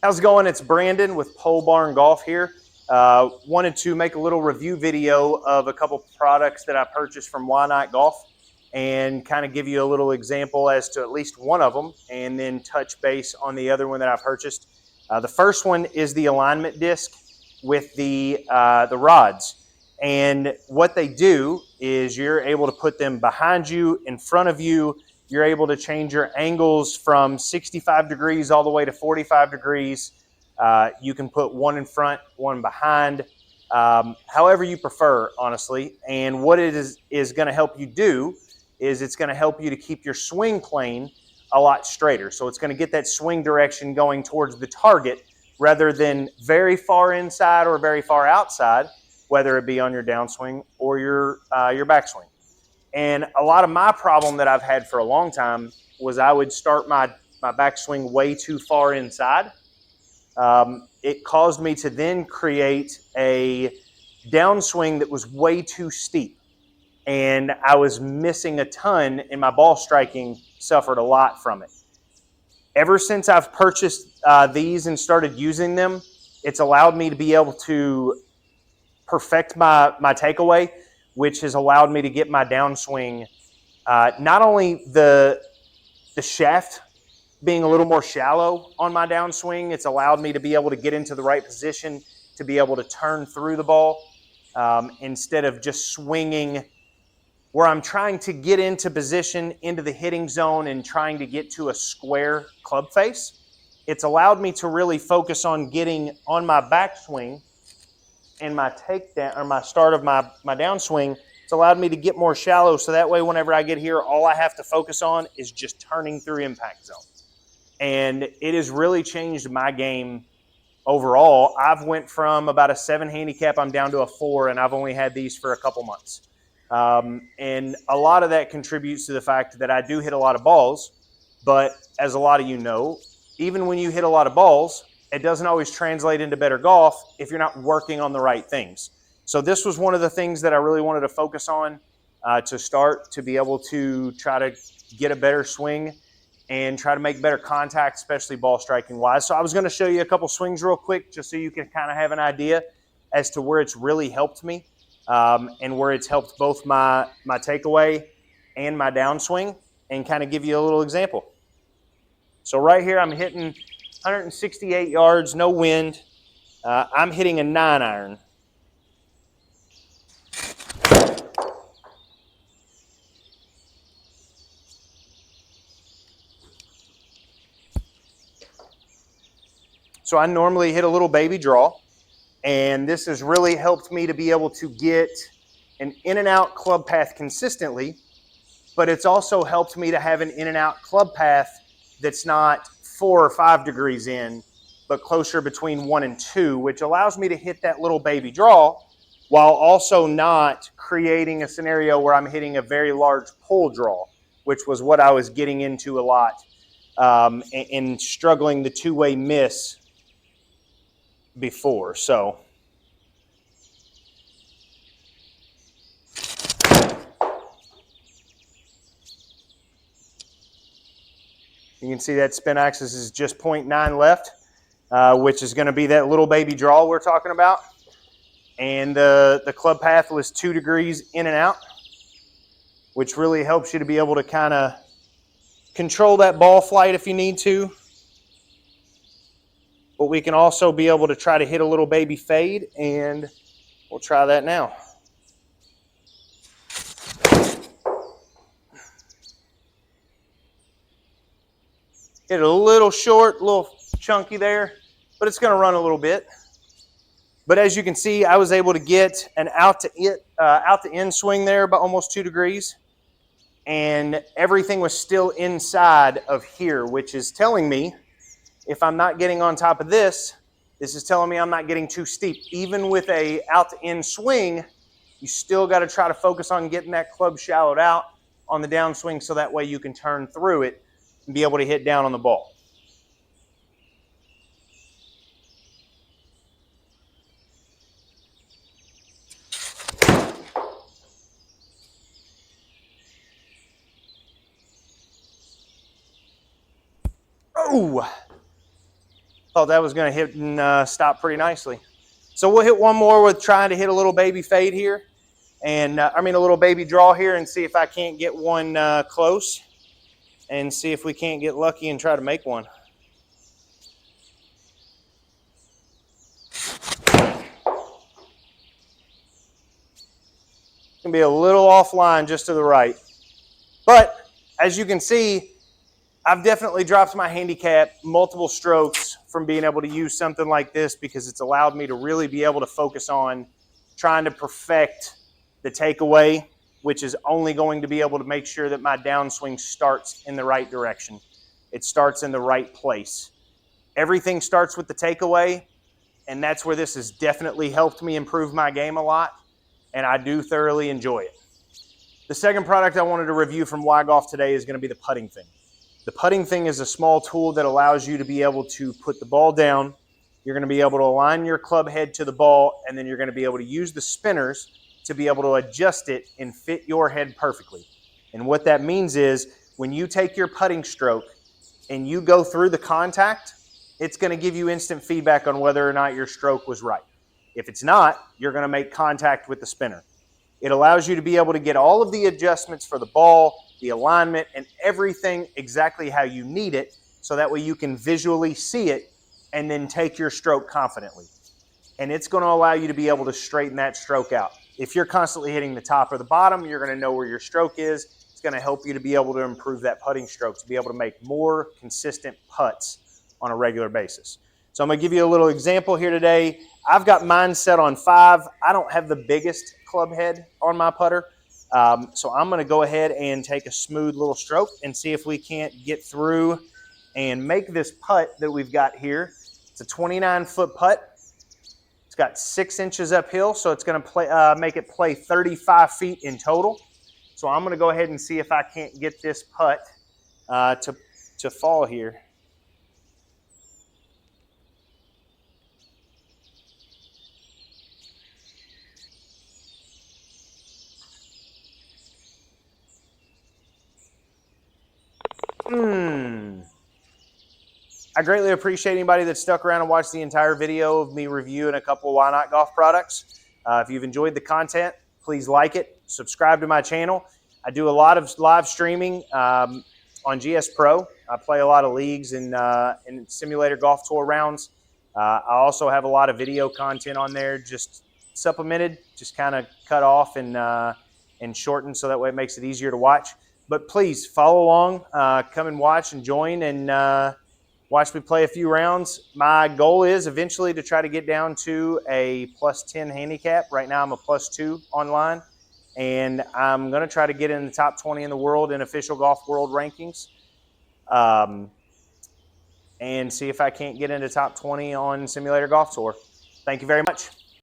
How's it going? It's Brandon with Pole Barn Golf here. Wanted to make a little review video of a couple products that I purchased from Why Not Golf and kind of give you a little example as to at least one of them and then touch base on the other one that I purchased. The first one is the alignment disc with the rods. And what they do is you're able to put them behind you, in front of you. You're able to change your angles from 65 degrees all the way to 45 degrees. You can put one in front, one behind, however you prefer, honestly. And what it is going to help you do is it's going to help you to keep your swing plane a lot straighter. So it's going to get that swing direction going towards the target rather than very far inside or very far outside, whether it be on your downswing or your backswing. And a lot of my problem that I've had for a long time was I would start my backswing way too far inside. It caused me to then create a downswing that was way too steep. And I was missing a ton, and my ball striking suffered a lot from it. Ever since I've purchased these and started using them, it's allowed me to be able to perfect my takeaway, which has allowed me to get my downswing, not only the shaft being a little more shallow on my downswing, it's allowed me to be able to get into the right position to be able to turn through the ball instead of just swinging where I'm trying to get into position into the hitting zone and trying to get to a square club face. It's allowed me to really focus on getting on my backswing and my takedown, or my start of my downswing. It's allowed me to get more shallow, so that way whenever I get here, all I have to focus on is just turning through impact zone. And it has really changed my game overall. I've went from about a 7 handicap, I'm down to a 4, and I've only had these for a couple months. And a lot of that contributes to the fact that I do hit a lot of balls, but as a lot of you know, even when you hit a lot of balls, it doesn't always translate into better golf if you're not working on the right things. So this was one of the things that I really wanted to focus on to start, to be able to try to get a better swing and try to make better contact, especially ball striking wise. So I was going to show you a couple swings real quick just so you can kind of have an idea as to where it's really helped me and where it's helped both my takeaway and my downswing, and kind of give you a little example. So right here I'm hitting 168 yards, no wind. I'm hitting a 9-iron. So I normally hit a little baby draw, and this has really helped me to be able to get an in and out club path consistently, but it's also helped me to have an in and out club path that's not 4 or 5 degrees in, but closer between 1 and 2, which allows me to hit that little baby draw while also not creating a scenario where I'm hitting a very large pull draw, which was what I was getting into a lot and struggling the two-way miss before. So you can see that spin axis is just 0.9 left, which is going to be that little baby draw we're talking about. And the club path was 2 degrees in and out, which really helps you to be able to kind of control that ball flight if you need to. But we can also be able to try to hit a little baby fade, and we'll try that now. Hit it a little short, a little chunky there, but it's going to run a little bit. But as you can see, I was able to get an out to in swing there by almost 2 degrees, and everything was still inside of here, which is telling me if I'm not getting on top of this, this is telling me I'm not getting too steep. Even with a out to in swing, you still got to try to focus on getting that club shallowed out on the downswing, so that way you can turn through it and be able to hit down on the ball. Oh, Thought that was going to hit and stop pretty nicely. So we'll hit one more with trying to hit a little baby fade here. And a little baby draw here, and see if I can't get one close, and see if we can't get lucky and try to make one. Can be a little offline just to the right. But as you can see, I've definitely dropped my handicap multiple strokes from being able to use something like this, because it's allowed me to really be able to focus on trying to perfect the takeaway, which is only going to be able to make sure that my downswing starts in the right direction. It starts in the right place. Everything starts with the takeaway, and that's where this has definitely helped me improve my game a lot, and I do thoroughly enjoy it. The second product I wanted to review from Y-Golf today is going to be the putting thing. The putting thing is a small tool that allows you to be able to put the ball down. You're going to be able to align your club head to the ball, and then you're going to be able to use the spinners to be able to adjust it and fit your head perfectly. And what that means is when you take your putting stroke and you go through the contact, it's going to give you instant feedback on whether or not your stroke was right. If it's not, you're going to make contact with the spinner. It allows you to be able to get all of the adjustments for the ball, the alignment, and everything exactly how you need it, so that way you can visually see it and then take your stroke confidently. And it's going to allow you to be able to straighten that stroke out. If you're constantly hitting the top or the bottom, you're going to know where your stroke is. It's going to help you to be able to improve that putting stroke, to be able to make more consistent putts on a regular basis. So I'm going to give you a little example here today. I've got mine set on 5. I don't have the biggest club head on my putter. So I'm going to go ahead and take a smooth little stroke and see if we can't get through and make this putt that we've got here. It's a 29-foot putt. It's got 6 inches uphill, so it's going to make it play 35 feet in total. So I'm going to go ahead and see if I can't get this putt to fall here. I greatly appreciate anybody that stuck around and watched the entire video of me reviewing a couple of Why Not Golf products. If you've enjoyed the content, please like it, subscribe to my channel. I do a lot of live streaming on GS Pro. I play a lot of leagues and simulator golf tour rounds. I also have a lot of video content on there, just supplemented, just kind of cut off and shortened, so that way it makes it easier to watch. But please follow along, come and watch and join, and watch me play a few rounds. My goal is eventually to try to get down to a +10 handicap. Right now I'm a +2 online, and I'm going to try to get in the top 20 in the world in official golf world rankings, and see if I can't get into top 20 on Simulator Golf Tour. Thank you very much.